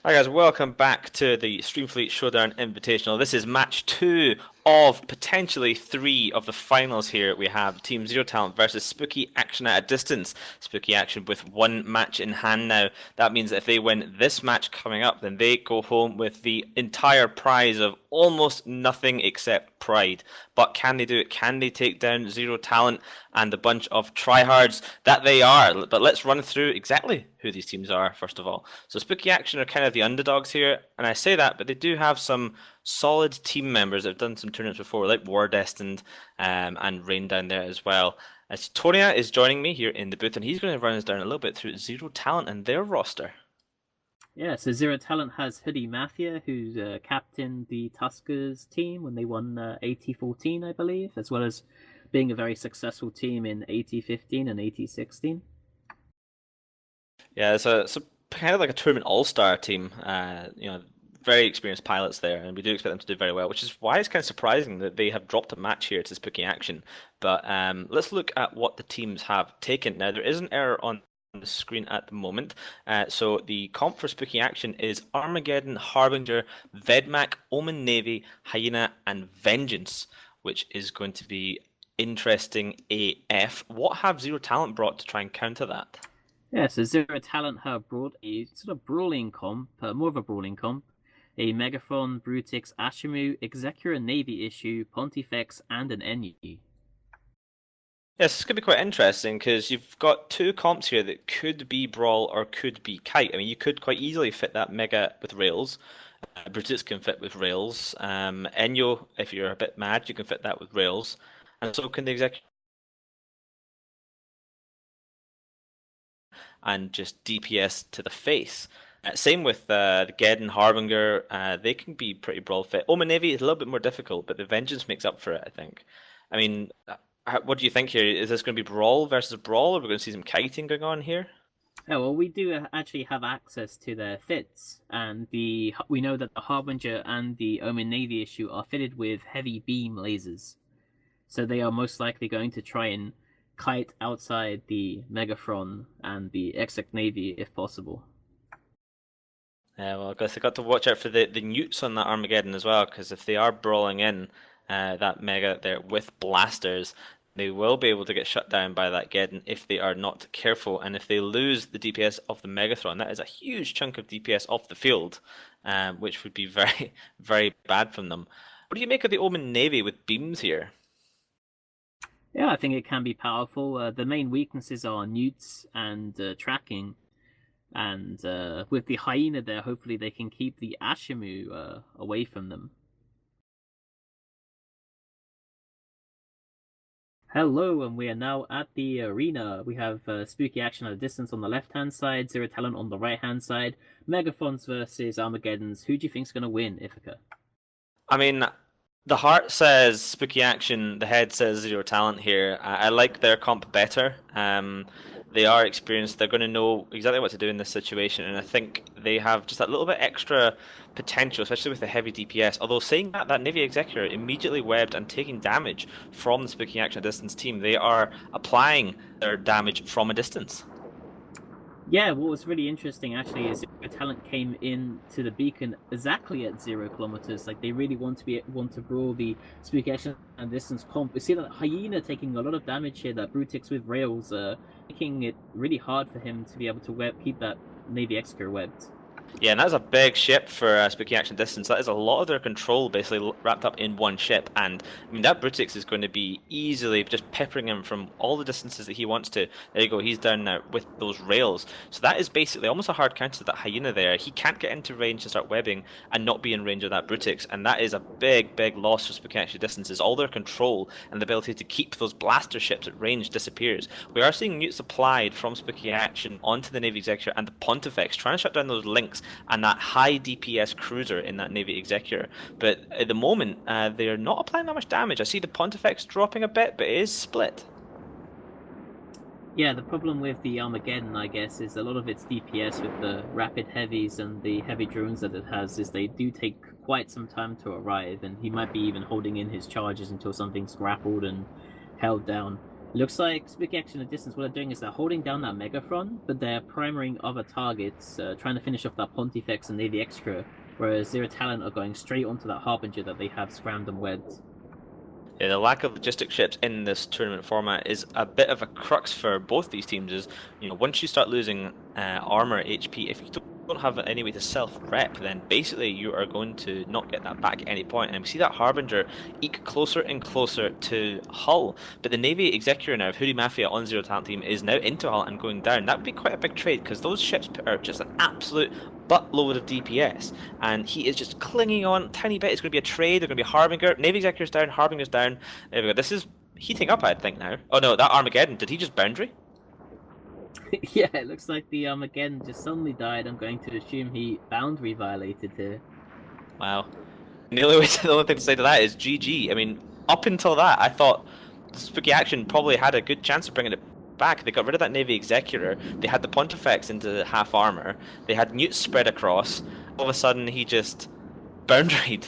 Hi guys, welcome back to the Streamfleet Showdown Invitational. This is match 2 of potentially 3 of the finals here. We have Team Zero Talent versus Spooky Action at a distance. Spooky Action with one match in hand now. That means that if they win this match coming up, then they go home with the entire prize of almost nothing except pride. But can they do it? Can they take down Zero Talent and the bunch of tryhards that they are? But let's run through exactly who these teams are, first of all. So Spooky Action are kind of the underdogs here, and I say that, but they do have some solid team members that have done some tournaments before, like War Destined and Rain down there as well. Tonia is joining me here in the booth, and he's going to run us down a little bit through Zero Talent and their roster. Yeah, so Zero Talent has Hoodie Mafia, who's captained the Tuskers team when they won AT14, I believe, as well as being a very successful team in AT15 and AT16. Yeah, it's a kind of like a tournament all-star team. Very experienced pilots there, and we do expect them to do very well, which is why it's kind of surprising that they have dropped a match here to Spooky Action. But let's look at what the teams have taken. Now, there is an error on the screen at the moment. So the comp for Spooky Action is Armageddon, Harbinger, Vedmak, Omen Navy, Hyena, and Vengeance, which is going to be interesting AF. What have Zero Talent brought to try and counter that? Yeah, so Zero Talent have brought a sort of brawling comp, more of a brawling comp, a Megathron, Brutix, Ashimmu, Exequror Navy issue, Pontifex, and an Enyo. Yes, it's going to be quite interesting because you've got two comps here that could be Brawl or could be Kite. I mean, you could quite easily fit that Mega with Rails. Brutix can fit with Rails. Enyo, if you're a bit mad, you can fit that with Rails. And so can the Executive and just DPS to the face. Same with the Ged and Harbinger. They can be pretty Brawl fit. Omen Navy is a little bit more difficult, but the Vengeance makes up for it, I think. I mean, what do you think here? Is this going to be Brawl versus Brawl, or are we going to see some kiting going on here? Oh, well, we do actually have access to their fits, and we know that the Harbinger and the Omen Navy issue are fitted with heavy beam lasers, so they are most likely going to try and kite outside the Megathron and the Exec Navy if possible. Well, I guess I got to watch out for the newts on that Armageddon as well, because if they are brawling in that Mega there with blasters, they will be able to get shut down by that Geddon if they are not careful. And if they lose the DPS of the Megathron, that is a huge chunk of DPS off the field, which would be very, very bad from them. What do you make of the Omen Navy with beams here? Yeah, I think it can be powerful. The main weaknesses are newts and tracking. And with the Hyena there, hopefully they can keep the Ashimmu away from them. Hello, and we are now at the arena. We have Spooky Action at a distance on the left-hand side, Zero Talent on the right-hand side, Megathons versus Armageddons. Who do you think's going to win, Ithica? I mean, the heart says Spooky Action, the head says Zero Talent here. I like their comp better. They are experienced. They're going to know exactly what to do in this situation, and I think they have just that little bit extra potential, especially with the heavy DPS. Although saying that, that Navy Executor immediately webbed and taking damage from the Spooky Action distance team. They are applying their damage from a distance. Yeah, what was really interesting actually is the talent came in to the beacon exactly at 0 kilometers. Like they really want to brawl the Spooky Action and distance comp. We see that Hyena taking a lot of damage here. That Brutix with rails, making it really hard for him to be able to keep that Navy Executor webbed. Yeah, and that's a big ship for Spooky Action Distance. That is a lot of their control basically wrapped up in one ship. And I mean, that Brutix is going to be easily just peppering him from all the distances that he wants to. There you go, he's down now with those rails. So that is basically almost a hard counter to that Hyena there. He can't get into range to start webbing and not be in range of that Brutix. And that is a big, big loss for Spooky Action Distances. All their control and the ability to keep those blaster ships at range disappears. We are seeing newts applied from Spooky Action onto the Navy Executor and the Pontifex, trying to shut down those links and that high DPS cruiser in that Navy Executor. But at the moment, they're not applying that much damage. I see the Pontifex dropping a bit, but it is split. Yeah, the problem with the Armageddon, I guess, is a lot of its DPS with the rapid heavies and the heavy drones that it has is they do take quite some time to arrive, and he might be even holding in his charges until something's grappled and held down. Looks like Spooky Action at distance, what they're doing is they're holding down that Megathron, but they're primaring other targets, trying to finish off that Pontifex and the Exequror, whereas Zero Talent are going straight onto that Harbinger that they have scrammed and webbed. Yeah, the lack of logistic ships in this tournament format is a bit of a crux for both these teams. Is once you start losing armor HP, if you don't have any way to self-rep, then basically you are going to not get that back at any point. And we see that Harbinger eke closer and closer to Hull. But the Navy Exequror now, of Hoodie Mafia on Zero Talent team, is now into Hull and going down. That would be quite a big trade because those ships are just an absolute buttload of DPS, and he is just clinging on tiny bit. It's going to be a trade. They're going to be Harbinger. Navy Executor's down. Harbinger's down. There we go. This is heating up, I think now. Oh no, that Armageddon. Did he just boundary? Yeah, it looks like the Armageddon just suddenly died. I'm going to assume he boundary violated here. Wow. And the only thing to say to that is GG. I mean, up until that, I thought Spooky Action probably had a good chance of bringing it back. They got rid of that Navy Executor. They had the Pontifex into half armor. They had Newt spread across. All of a sudden, he just boundaried.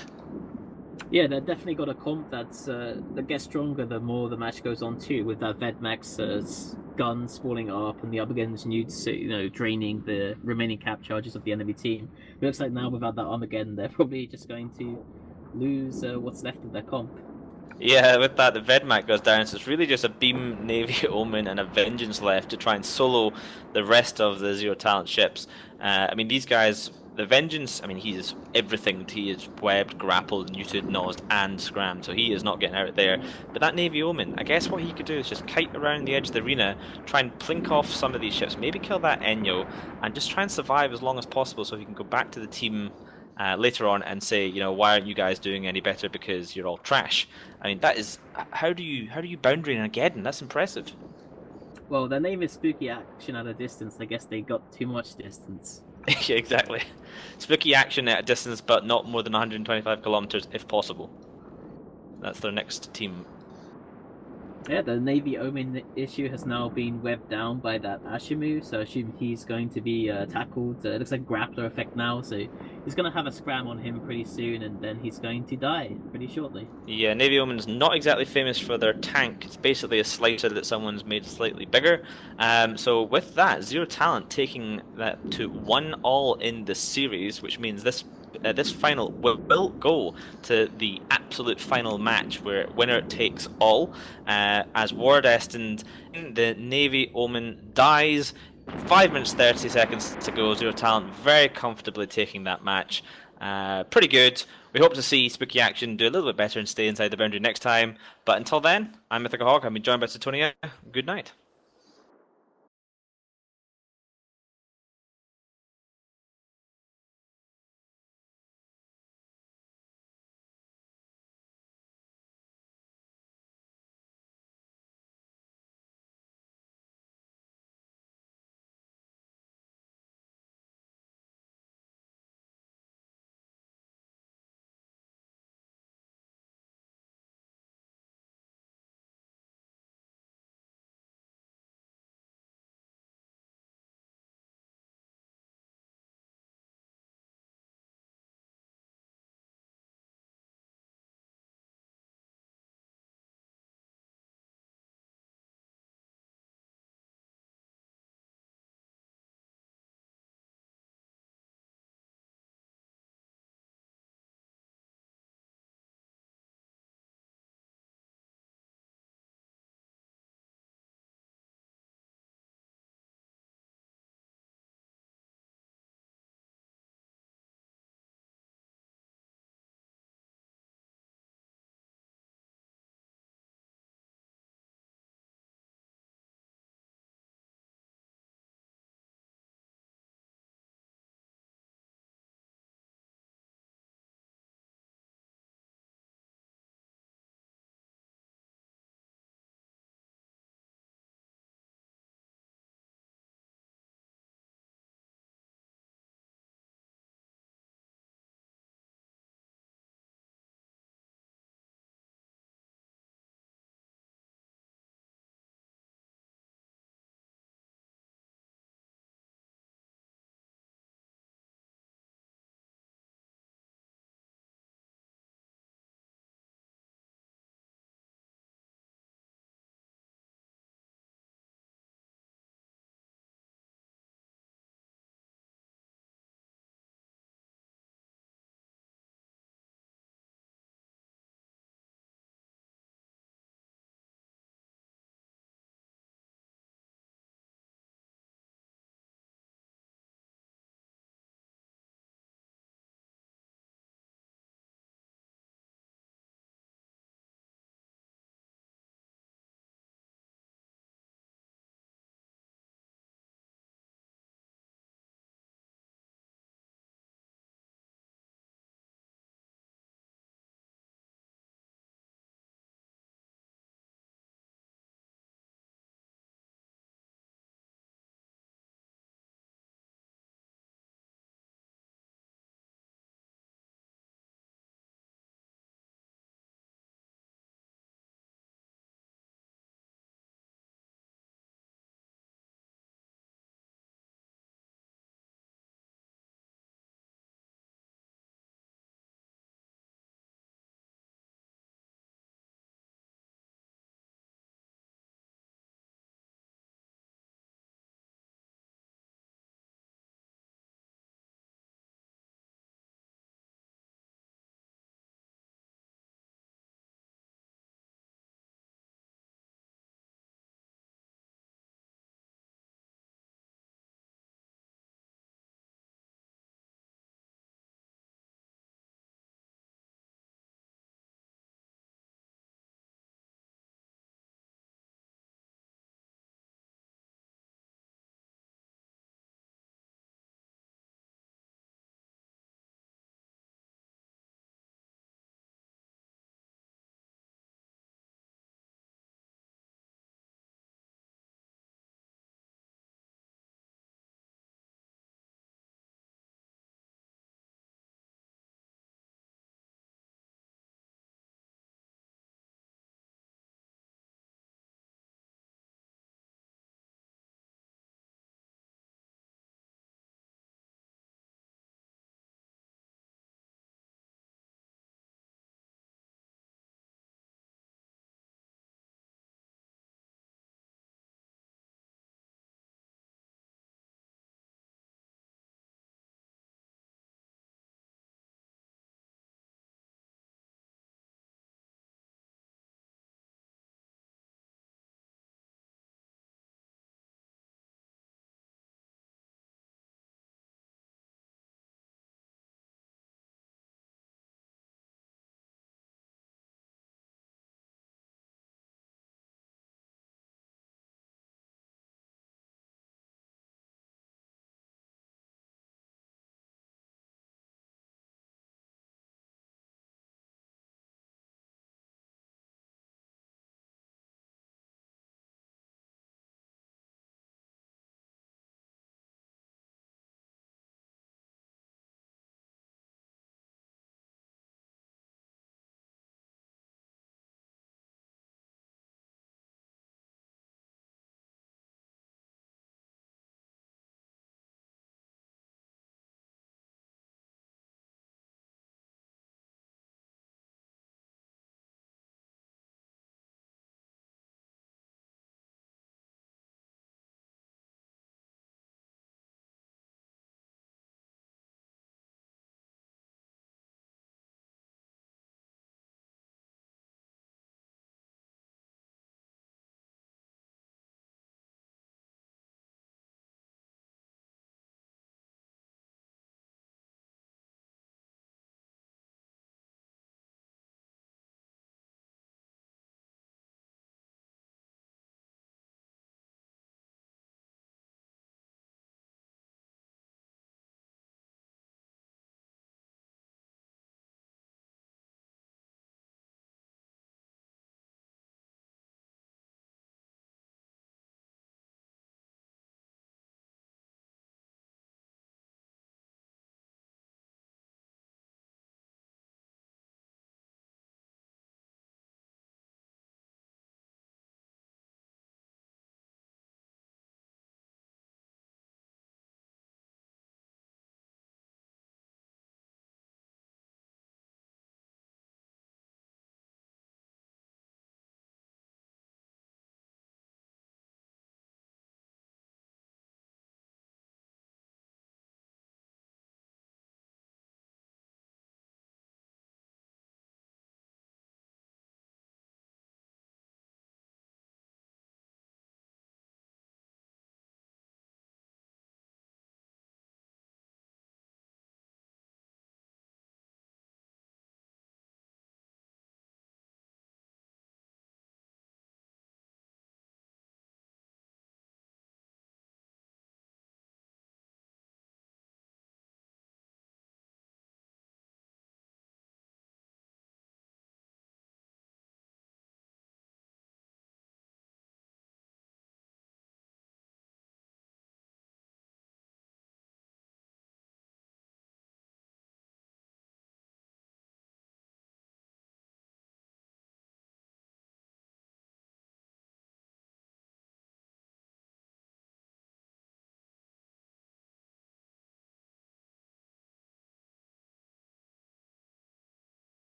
Yeah, they've definitely got a comp that gets stronger the more the match goes on too, with that Vedmak's gun spawning up and the Armageddon's newts, draining the remaining cap charges of the enemy team. It looks like now without that Armageddon, they're probably just going to lose what's left of their comp. Yeah, with that, the Vedmak goes down, so it's really just a Beam, Navy, Omen, and a Vengeance left to try and solo the rest of the Zero Talent ships. I mean, these guys, the Vengeance, I mean, he is everything. He is webbed, grappled, neutered, nosed, and scrammed, so he is not getting out of there. But that Navy Omen, I guess what he could do is just kite around the edge of the arena, try and plink off some of these ships, maybe kill that Enyo, and just try and survive as long as possible so he can go back to the team later on and say, why aren't you guys doing any better because you're all trash. I mean, that is, how do you boundary in Armageddon? That's impressive. Well, their name is Spooky Action at a distance. I guess they got too much distance. Yeah, exactly. Spooky Action at a distance, but not more than 125 kilometers if possible. That's their next team. Yeah, the Navy Omen issue has now been webbed down by that Ashimmu, so I assume he's going to be tackled. It looks like grappler effect now, so he's going to have a scram on him pretty soon, and then he's going to die pretty shortly. Yeah, Navy Omen's not exactly famous for their tank. It's basically a slicer that someone's made slightly bigger. So with that, Zero Talent taking that to 1-1 in the series, which means this final will go to the absolute final match where winner takes all, as War Destined, the Navy Omen dies. 5 minutes 30 seconds to go. Zero Talent very comfortably taking that match. Pretty good. We hope to see Spooky Action do a little bit better and stay inside the boundary next time. But until then, I'm Ithica Hawk. I've been joined by Suitonia. Good night.